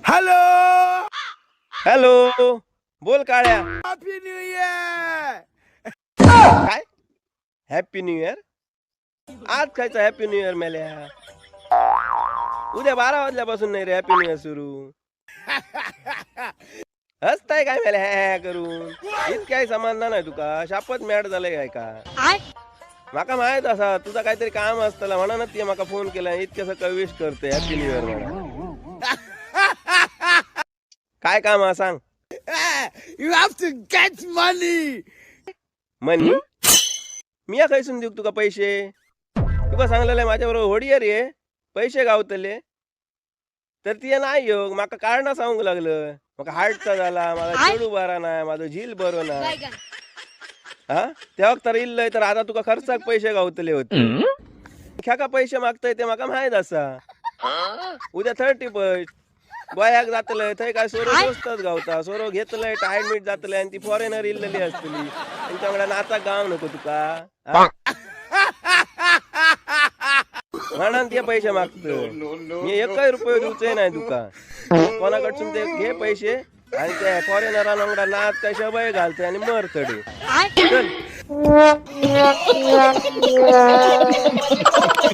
Hello. Hello, बोल काळ्या. Happy new year. काय हॅपी न्यू इयर? आज खायचं हॅपी न्यू इयर मेल्या? उद्या 12 वाजल्यापासून नाही रे हॅपी न्यू इयर सुरू. हसताय काय मेल्या हॅ करून? इतक्याही समाधान आहे तुका? शापत मॅड झालंय काय का? माका माहित असा तुझा काहीतरी काम असतला म्हणून ती माका फोन केला इतकं सकाळ विश करते हॅपी न्यू इयर म्हणा. काय काम आहे सांग? You have to get money. Money? मी या खैसून देऊ तुका पैसे? तुका सांगलेलं माझ्या बरोबर होडी रे पैसे गावतले तर ती नाही योग माका कारण सांगू लागलं. मग हार्टचा झाला माझा चेडू बरा नाही माझं झील बरो ना. हा तेव्हा तर इल्लय तर आता तुका खर्चाक पैसे गावतले होते. ख्या का पैसे मागताय ते माका माहित असा. उद्या 31 गोयाक जातलंय थंय काय सोरो स्वस्तच गावता. सोरो घेतलंय टायर्ड मीट जातलंय आणि ती फॉरेनर इल्लेली असतली त्यांच्याकडे नाचाक गाव नको तुका हा? म्हणून ते पैसे मागतो. मी एकही रुपये देऊचे नाही तुका. कोणाकडसून ते घे पैसे आणि त्या फॉरेनरांना नाच काय शबय घालते आणि मर थडी. चल.